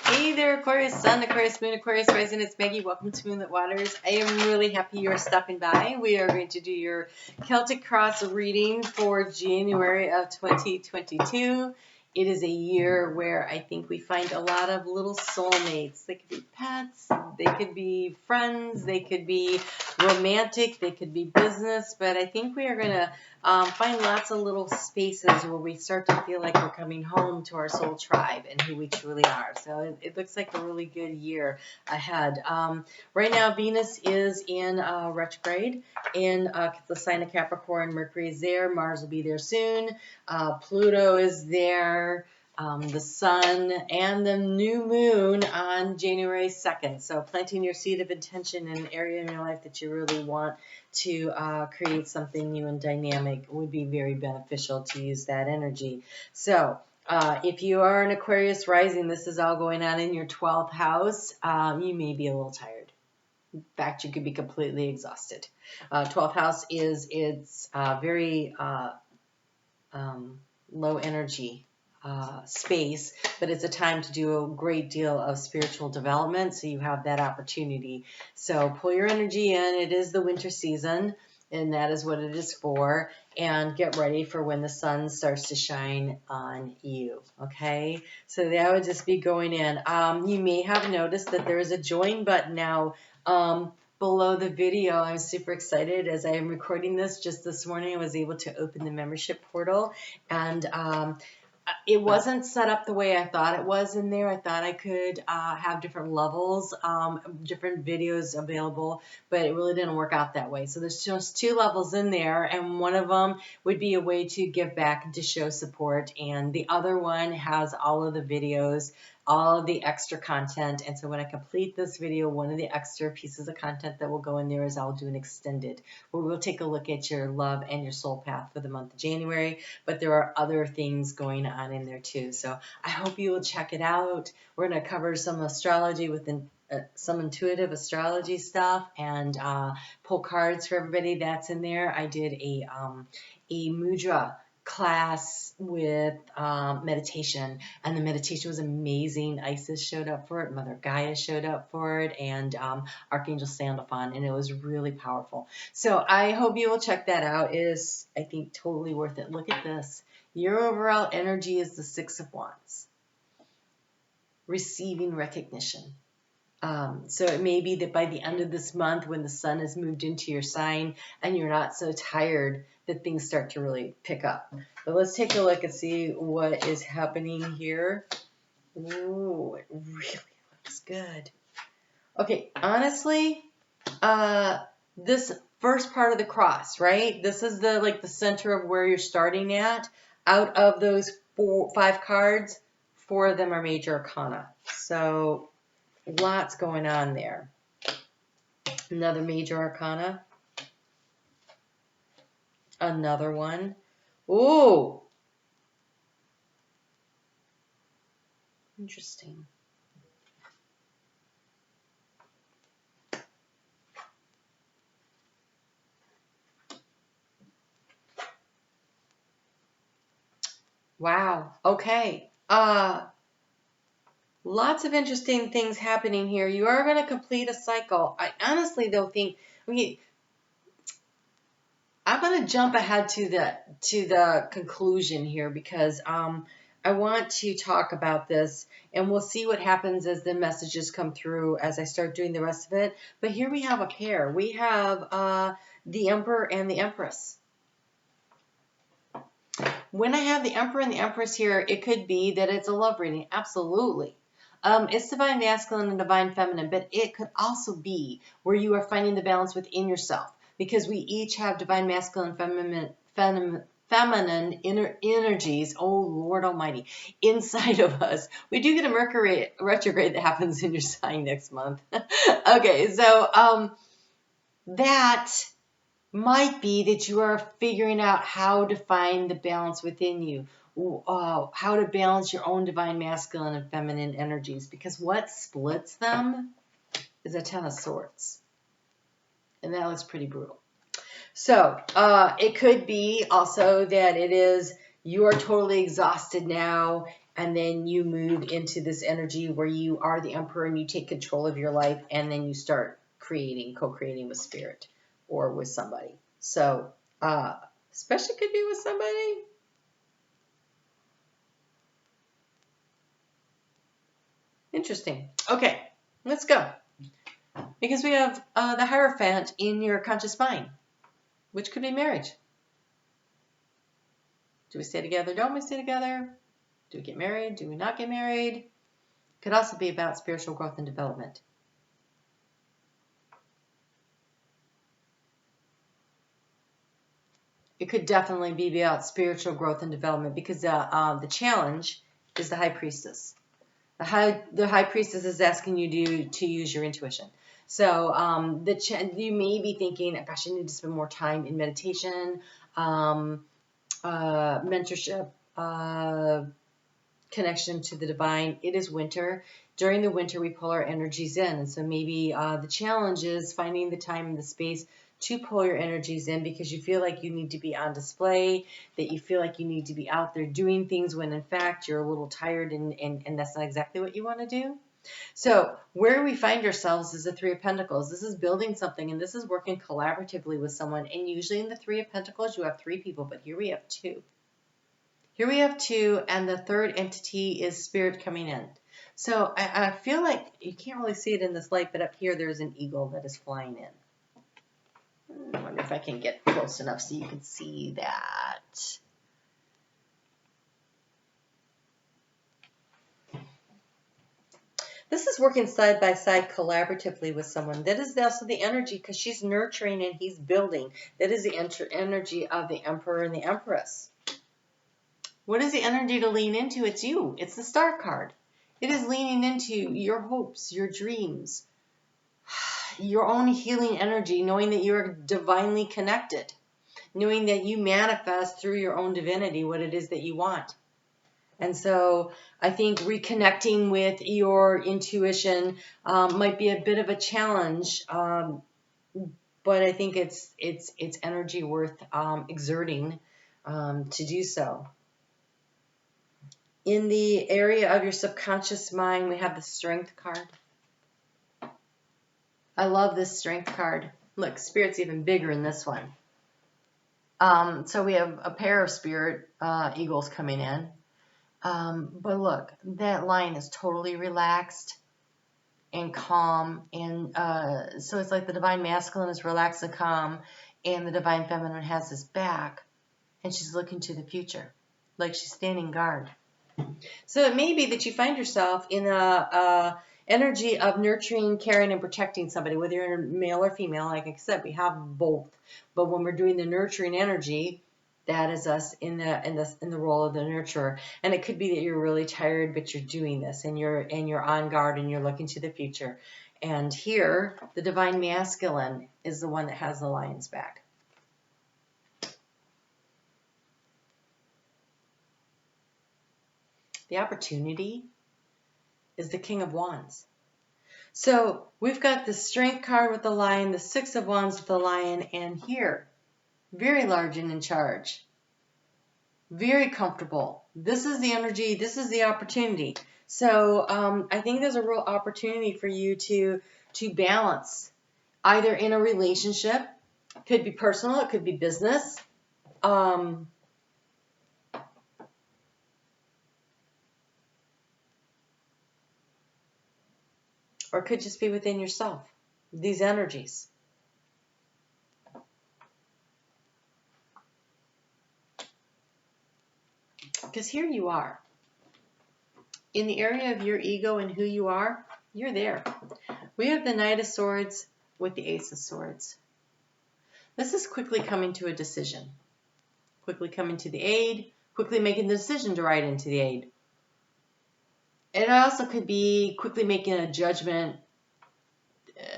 Hey there, Aquarius Sun, Aquarius Moon, Aquarius Rising. It's Maggie. Welcome to Moonlit Waters. I am really happy you're stopping by. We are going to do your Celtic Cross reading for January of 2022. It is a year where I think we find a lot of little soulmates. They could be pets, they could be friends, they could be romantic, they could be business, but I think we are going to find lots of little spaces where we start to feel like we're coming home to our soul tribe and who we truly are. So it looks like a really good year ahead. Right now, Venus is in retrograde in the sign of Capricorn. Mercury is there. Mars will be there soon. Pluto is there. The sun and the new moon on January 2nd. So planting your seed of intention in an area in your life that you really want to create something new and dynamic would be very beneficial to use that energy. So if you are an Aquarius rising, this is all going on in your 12th house. You may be a little tired. In fact, you could be completely exhausted. 12th house it's very low energy space, but it's a time to do a great deal of spiritual development, so you have that opportunity. So pull your energy in. It is the winter season, and that is what it is for, and get ready for when the sun starts to shine on you, okay? So that would just be going in. You may have noticed that there is a join button now below the video. I'm super excited. As I am recording this, just this morning I was able to open the membership portal, and it wasn't set up the way I thought it was in there. I thought I could have different levels, different videos available, but it really didn't work out that way. So there's just 2 levels in there, and one of them would be a way to give back and to show support, and the other one has all of the videos, all of the extra content. And so when I complete this video, one of the extra pieces of content that will go in there is I'll do an extended, where we'll take a look at your love and your soul path for the month of January. But there are other things going on in there too. So I hope you will check it out. We're going to cover some astrology within some intuitive astrology stuff, and pull cards for everybody. That's in there. I did a mudra class with meditation, and the meditation was amazing. Isis showed up for it, Mother Gaia showed up for it, and Archangel Sandalphon, and it was really powerful. So I hope you will check that out. It is, I think, totally worth it. Look at this. Your overall energy is the 6 of Wands. Receiving recognition. So it may be that by the end of this month, when the sun has moved into your sign and you're not so tired, that things start to really pick up. But let's take a look and see what is happening here. Ooh, it really looks good. Okay, honestly, this first part of the cross, right? This is the center of where you're starting at. Out of those 5 cards, 4 of them are major arcana. So lots going on there. Another major arcana. Another one. Ooh. Interesting. Wow. Okay. Lots of interesting things happening here. You are going to complete a cycle. I honestly though think, I'm going to jump ahead to the conclusion here, because I want to talk about this, and we'll see what happens as the messages come through as I start doing the rest of it. But here we have a pair. We have the Emperor and the Empress. When I have the Emperor and the Empress here, it could be that it's a love reading. Absolutely. It's divine masculine and divine feminine, but it could also be where you are finding the balance within yourself, because we each have divine masculine and feminine energies, oh Lord Almighty, inside of us. We do get a Mercury retrograde that happens in your sign next month. Okay, so that might be that you are figuring out how to find the balance within you. How to balance your own divine masculine and feminine energies, because what splits them is a 10 of Swords, and that looks pretty brutal. So it could be also that it is you are totally exhausted now, and then you move into this energy where you are the emperor and you take control of your life, and then you start creating, co-creating with spirit or with somebody. So, especially could be with somebody. Interesting. Okay, let's go. Because we have the Hierophant in your conscious mind, which could be marriage. Do we stay together? Don't we stay together? Do we get married? Do we not get married? Could also be about spiritual growth and development. It could definitely be about spiritual growth and development, because the challenge is the High Priestess. The High Priestess is asking you to use your intuition. So you may be thinking, gosh, I need to spend more time in meditation, mentorship, connection to the divine. It is winter. During the winter, we pull our energies in. And so maybe the challenge is finding the time and the space to pull your energies in, because you feel like you need to be on display, that you feel like you need to be out there doing things when in fact you're a little tired and that's not exactly what you want to do. So where we find ourselves is the Three of Pentacles. This is building something, and this is working collaboratively with someone. And usually in the Three of Pentacles, you have three people, but here we have two. Here we have two, and the third entity is spirit coming in. So I feel like you can't really see it in this light, but up here there's an eagle that is flying in. I wonder if I can get close enough so you can see that. This is working side by side collaboratively with someone. That is also the energy, because she's nurturing and he's building. That is the energy of the Emperor and the Empress. What is the energy to lean into? It's you. It's the Star card. It is leaning into your hopes, your dreams, your own healing energy, knowing that you're divinely connected, knowing that you manifest through your own divinity what it is that you want. And so I think reconnecting with your intuition might be a bit of a challenge, but I think it's energy worth exerting to do so. In the area of your subconscious mind, we have the Strength card. I love this Strength card. Look, Spirit's even bigger in this one. So we have a pair of Spirit eagles coming in. But look, that line is totally relaxed and calm. And so it's like the Divine Masculine is relaxed and calm, and the Divine Feminine has his back, and she's looking to the future, like she's standing guard. So it may be that you find yourself in a energy of nurturing, caring, and protecting somebody, whether you're male or female. Like I said, we have both. But when we're doing the nurturing energy, that is us in the role of the nurturer. And it could be that you're really tired, but you're doing this, and you're on guard, and you're looking to the future. And here, the Divine Masculine is the one that has the lion's back. The opportunity is the King of Wands. So we've got the Strength card with the lion, the Six of Wands with the lion, and here, very large and in charge. Very comfortable. This is the energy. This is the opportunity. So I think there's a real opportunity for you to balance, either in a relationship. It could be personal. It could be business. Or it could just be within yourself, these energies. Because here you are. In the area of your ego and who you are, you're there. We have the Knight of Swords with the Ace of Swords. This is quickly coming to a decision. Quickly coming to the aid. Quickly making the decision to ride into the aid. It also could be quickly making a judgment.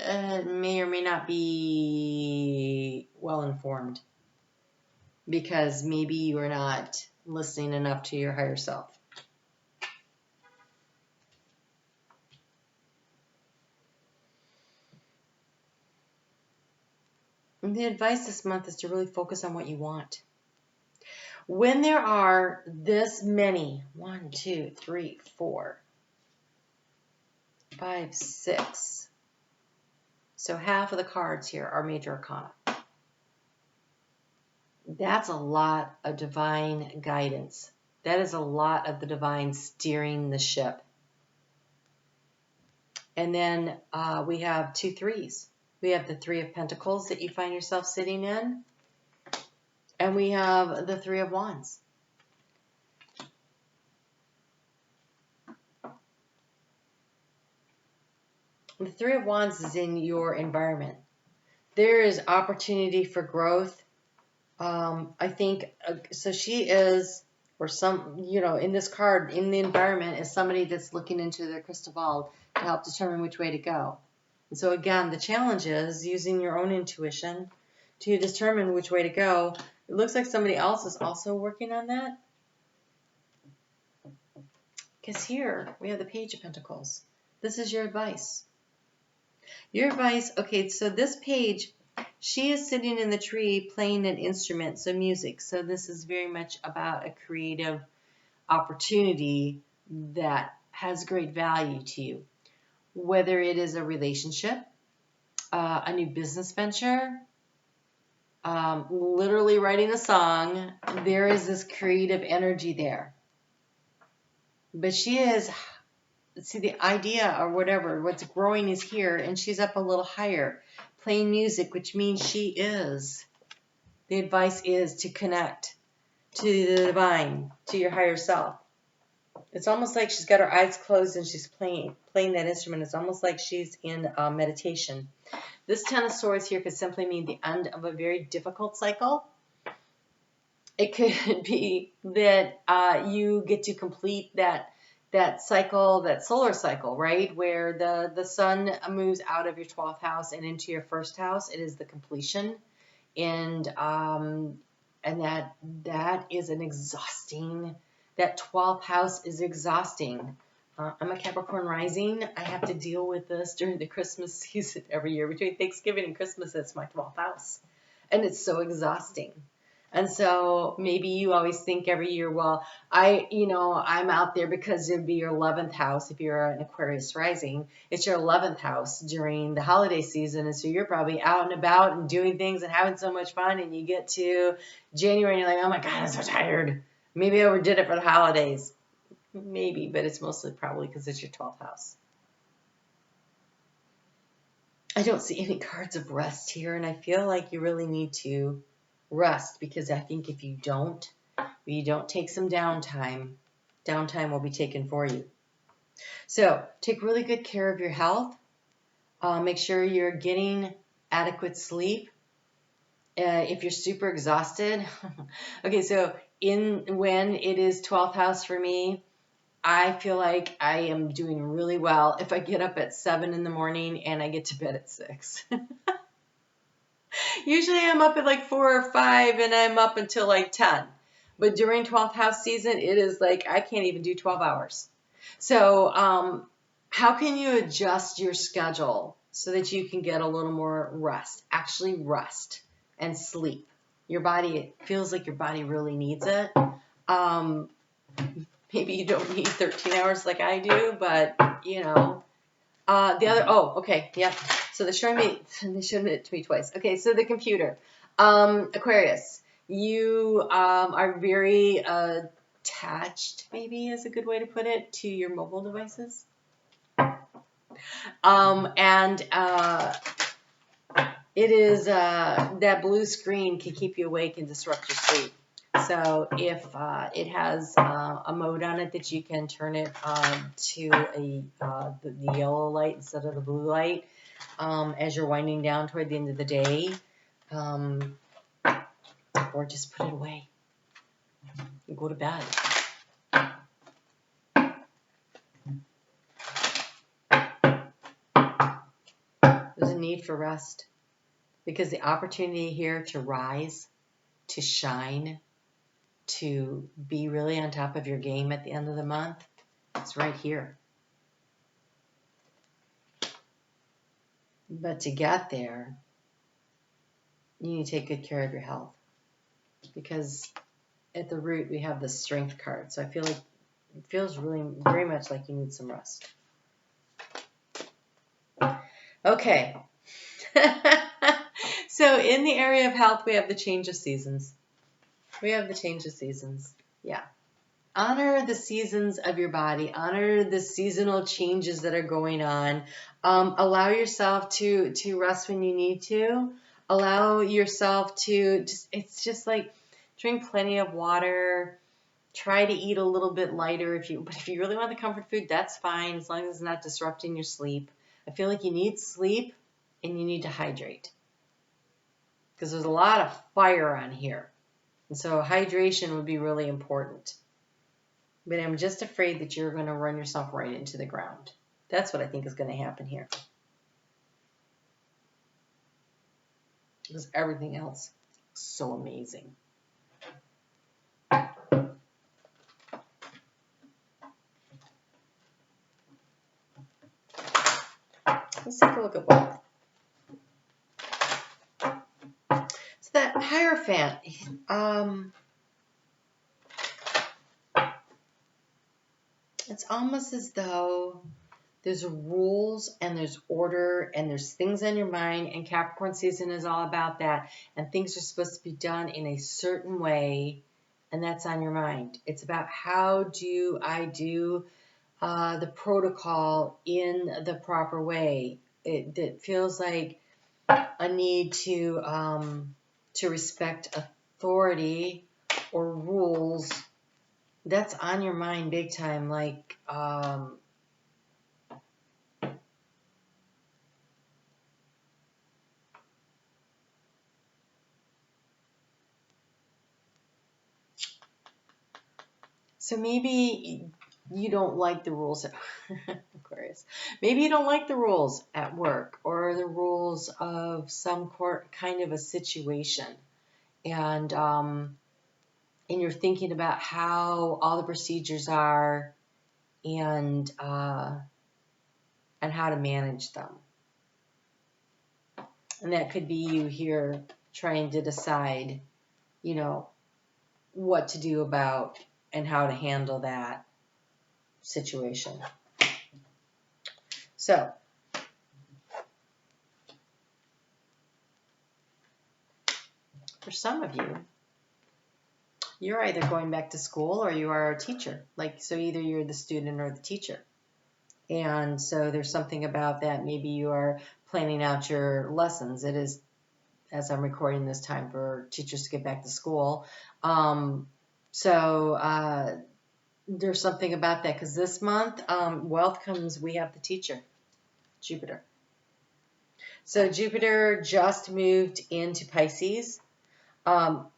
May or may not be well informed, because maybe you are not listening enough to your higher self. And the advice this month is to really focus on what you want. When there are this many, 1, 2, 3, 4, 5, 6, so half of the cards here are major arcana. That's a lot of divine guidance. That is a lot of the divine steering the ship. And then we have 2 3s. We have the 3 of Pentacles that you find yourself sitting in. And we have the 3 of Wands. The 3 of Wands is in your environment. There is opportunity for growth. I think, so she is, or some, in this card, in the environment, is somebody that's looking into their crystal ball to help determine which way to go. And so again, the challenge is using your own intuition to determine which way to go. It looks like somebody else is also working on that. Because here we have the Page of Pentacles. This is your advice. Your advice, okay, so this page, she is sitting in the tree playing an instrument, so music. So this is very much about a creative opportunity that has great value to you. Whether it is a relationship, a new business venture, literally writing a song, there is this creative energy there. But she is, see, the idea or whatever, what's growing is here, and she's up a little higher, playing music, which means she is. The advice is to connect to the divine, to your higher self. It's almost like she's got her eyes closed and she's playing that instrument. It's almost like she's in meditation. This 10 of Swords here could simply mean the end of a very difficult cycle. It could be that you get to complete that cycle, that solar cycle, right? Where the sun moves out of your 12th house and into your first house. It is the completion. And that is an exhausting, that 12th house is exhausting. I'm a Capricorn rising. I have to deal with this during the Christmas season every year. Between Thanksgiving and Christmas, that's my 12th house. And it's so exhausting. And so maybe you always think every year, well, I'm out there because it'd be your 11th house. If you're an Aquarius rising, it's your 11th house during the holiday season. And so you're probably out and about and doing things and having so much fun. And you get to January and you're like, oh my God, I'm so tired. Maybe I overdid it for the holidays. Maybe, but it's mostly probably because it's your 12th house. I don't see any cards of rest here. And I feel like you really need to rest, because I think if you don't take some downtime will be taken for you. So take really good care of your health. Make sure you're getting adequate sleep. If you're super exhausted, okay, so when it is 12th house for me, I feel like I am doing really well if I get up at 7 in the morning and I get to bed at 6. Usually I'm up at like 4 or 5 and I'm up until like 10. But during 12th house season, it is like I can't even do 12 hours. So how can you adjust your schedule so that you can get a little more rest? Actually rest and sleep. Your body, it feels like your body really needs it. Maybe you don't need 13 hours like I do, but okay, yep. So they showed it to me twice. Okay, so the computer. Aquarius, you are very attached, maybe is a good way to put it, to your mobile devices. It is that blue screen can keep you awake and disrupt your sleep. So if it has a mode on it that you can turn it to the yellow light instead of the blue light as you're winding down toward the end of the day, or just put it away and go to bed. There's a need for rest, because the opportunity here to rise, to shine, to be really on top of your game at the end of the month, it's right here. But to get there, you need to take good care of your health, because at the root, we have the Strength card. So I feel like it feels really very much like you need some rest. Okay. So in the area of health, we have the change of seasons. We have the change of seasons. Yeah. Honor the seasons of your body. Honor the seasonal changes that are going on. Allow yourself to rest when you need to. Allow yourself to it's just like drink plenty of water. Try to eat a little bit lighter but if you really want the comfort food, that's fine as long as it's not disrupting your sleep. I feel like you need sleep and you need to hydrate because there's a lot of fire on here. And so hydration would be really important. But I'm just afraid that you're going to run yourself right into the ground. That's what I think is going to happen here. Because everything else is so amazing. Let's take a look at wealth. So that Hierophant, it's almost as though there's rules and there's order and there's things on your mind, and Capricorn season is all about that, and things are supposed to be done in a certain way, and that's on your mind. It's about how do I do the protocol in the proper way. It feels like a need to respect authority or rules. That's on your mind big time. Like so maybe you don't like the rules at Aquarius. Maybe you don't like the rules at work or the rules of some kind of a situation, and you're thinking about how all the procedures are and how to manage them. And that could be you here trying to decide, what to do about and how to handle that situation. So, for some of you, you're either going back to school or you are a teacher. So either you're the student or the teacher. And so there's something about that. Maybe you are planning out your lessons. It is, as I'm recording this, time for teachers to get back to school. So there's something about that, because this month, wealth comes, we have the teacher, Jupiter. So Jupiter just moved into Pisces.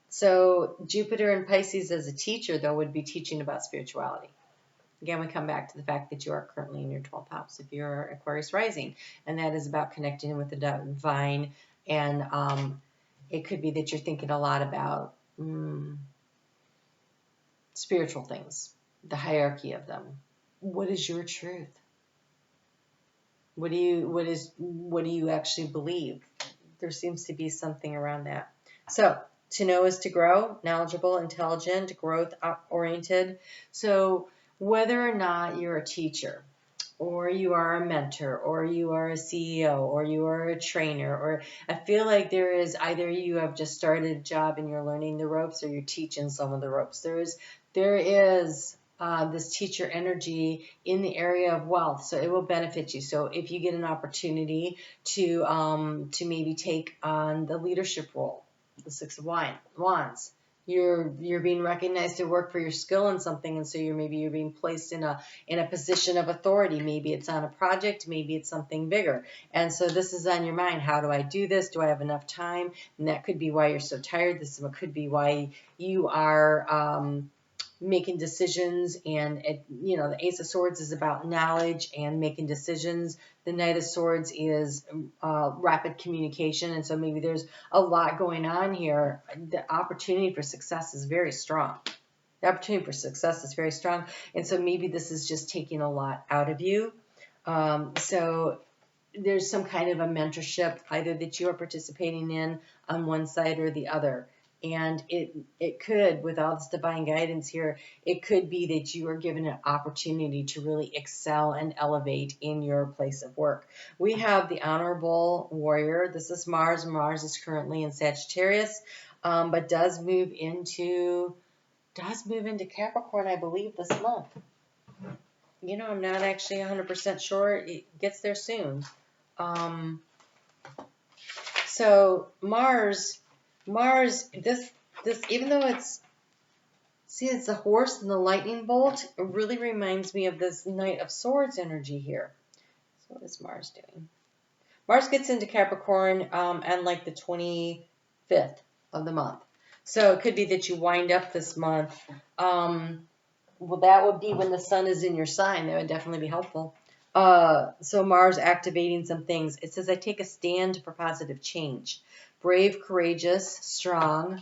So Jupiter in Pisces as a teacher, though, would be teaching about spirituality. Again, we come back to the fact that you are currently in your 12th house if you're Aquarius rising, and that is about connecting with the divine. And it could be that you're thinking a lot about spiritual things, the hierarchy of them. What is your truth? What do you actually believe? There seems to be something around that. So to know is to grow, knowledgeable, intelligent, growth-oriented. So whether or not you're a teacher, or you are a mentor, or you are a CEO, or you are a trainer, or I feel like there is either you have just started a job and you're learning the ropes, or you're teaching some of the ropes. There is this teacher energy in the area of wealth, so it will benefit you. So if you get an opportunity to maybe take on the leadership role, the Six of Wands, you're being recognized to work for your skill in something, and so you're being placed in a position of authority. Maybe it's on a project, maybe it's something bigger, and so this is on your mind. How do I do this? Do I have enough time? And that could be why you're so tired. This could be why you are making decisions, and the Ace of Swords is about knowledge and making decisions. The Knight of Swords is rapid communication, and so maybe there's a lot going on here. The opportunity for success is very strong. And so maybe this is just taking a lot out of you. So there's some kind of a mentorship either that you are participating in on one side or the other. And it could, with all this divine guidance here, it could be that you are given an opportunity to really excel and elevate in your place of work. We have the Honorable Warrior. This is Mars. Mars is currently in Sagittarius, but does move into Capricorn, I believe, this month. You know, I'm not actually 100% sure. It gets there soon. So Mars, this, even though it's the horse and the lightning bolt, it really reminds me of this Knight of Swords energy here. So what is Mars doing? Mars gets into Capricorn on like the 25th of the month. So it could be that you wind up this month. Well, that would be when the sun is in your sign. That would definitely be helpful. So Mars activating some things. It says, I take a stand for positive change. Brave, courageous, strong.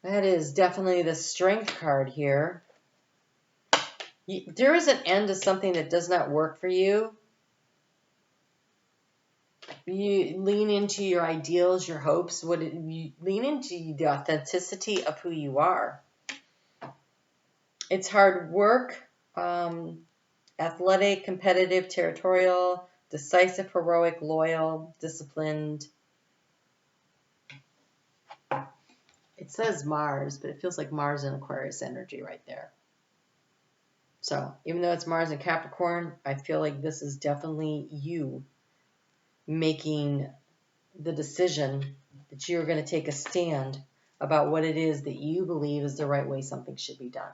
That is definitely the strength card here. There is an end to something that does not work for you. You lean into your ideals, your hopes. You lean into the authenticity of who you are. It's hard work, athletic, competitive, territorial, decisive, heroic, loyal, disciplined. It says Mars, but it feels like Mars and Aquarius energy right there. So even though it's Mars and Capricorn, I feel like this is definitely you making the decision that you're going to take a stand about what it is that you believe is the right way something should be done.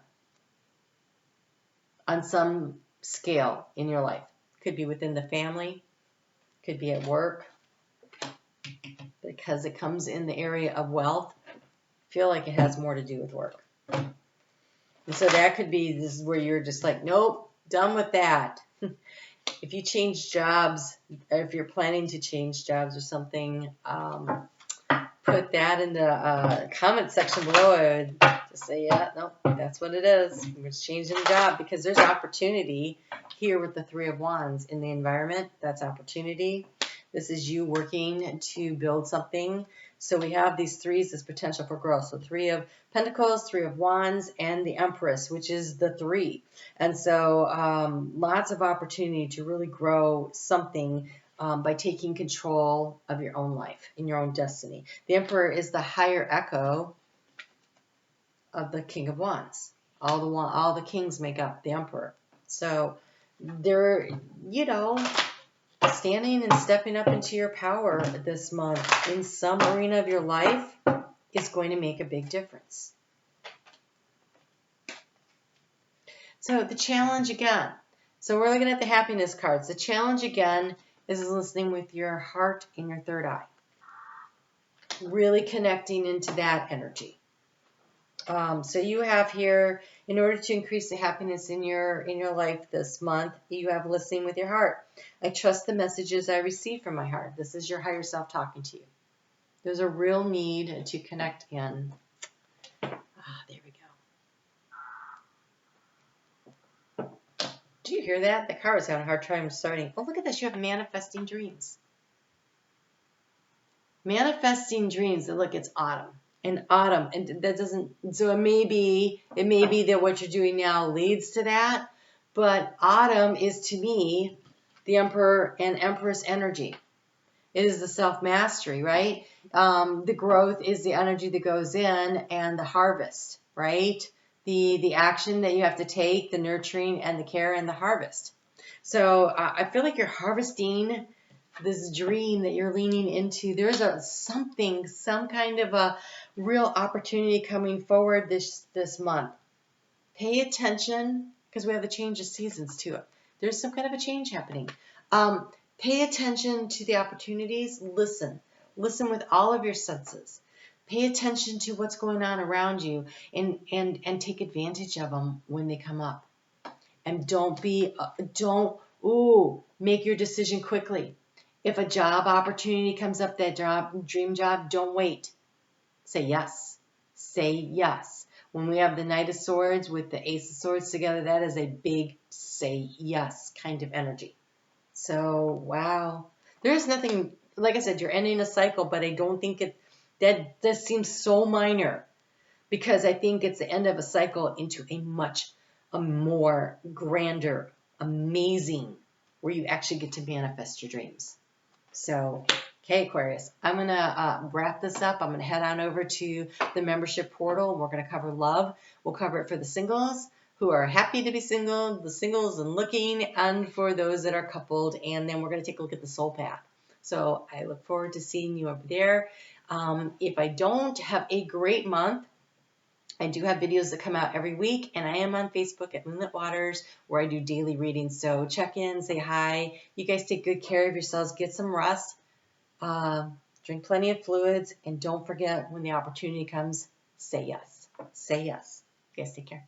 On some scale in your life. Could be within the family, could be at work. Because it comes in the area of wealth, I feel like it has more to do with work. And so that could be, this is where you're just like, nope, done with that. If you change jobs, or if you're planning to change jobs or something, put that in the comment section below. I would just say, yeah, no, that's what it is. We're just changing the job, because there's opportunity here with the Three of Wands in the environment. That's opportunity. This is you working to build something. So we have these threes as potential for growth. So Three of Pentacles, Three of Wands, and the Empress, which is the three. And so lots of opportunity to really grow something by taking control of your own life, in your own destiny. The Emperor is the higher echo of the King of Wands. All the kings make up the Emperor. So they're, standing and stepping up into your power this month in some arena of your life is going to make a big difference. So the challenge again. So we're looking at the happiness cards. The challenge again is listening with your heart and your third eye. Really connecting into that energy. So you have here, in order to increase the happiness in your life this month, you have listening with your heart. I trust the messages I receive from my heart. This is your higher self talking to you. There's a real need to connect in. There we go. Do you hear that? The car was having a hard time starting. Oh, look at this. You have manifesting dreams. Manifesting dreams. Look, it's autumn. And autumn, and that doesn't, so it may be that what you're doing now leads to that, but autumn is, to me, the Emperor and Empress energy. It is the self-mastery, right? The growth is the energy that goes in, and the harvest, right? The action that you have to take, the nurturing and the care and the harvest. So I feel like you're harvesting this dream that you're leaning into. There's some kind of a real opportunity coming forward this month. Pay attention, because we have a change of seasons to it. There's some kind of a change happening. Pay attention to the opportunities. Listen with all of your senses. Pay attention to what's going on around you, and take advantage of them when they come up. And don't make your decision quickly. If a job opportunity comes up, that dream job, don't wait. Say yes. Say yes. When we have the Knight of Swords with the Ace of Swords together, that is a big say yes kind of energy. So, wow. There's nothing, like I said, you're ending a cycle, but I don't think That seems so minor, because I think it's the end of a cycle into a more grander, amazing, where you actually get to manifest your dreams. So, okay, Aquarius, I'm going to wrap this up. I'm going to head on over to the membership portal. We're going to cover love. We'll cover it for the singles who are happy to be single, the singles and looking, and for those that are coupled. And then we're going to take a look at the soul path. So I look forward to seeing you over there. If I don't, have a great month. I do have videos that come out every week, and I am on Facebook at Moonlit Waters, where I do daily readings. So check in, say hi. You guys take good care of yourselves. Get some rest. Drink plenty of fluids, and don't forget, when the opportunity comes, say yes. Say yes. You guys take care.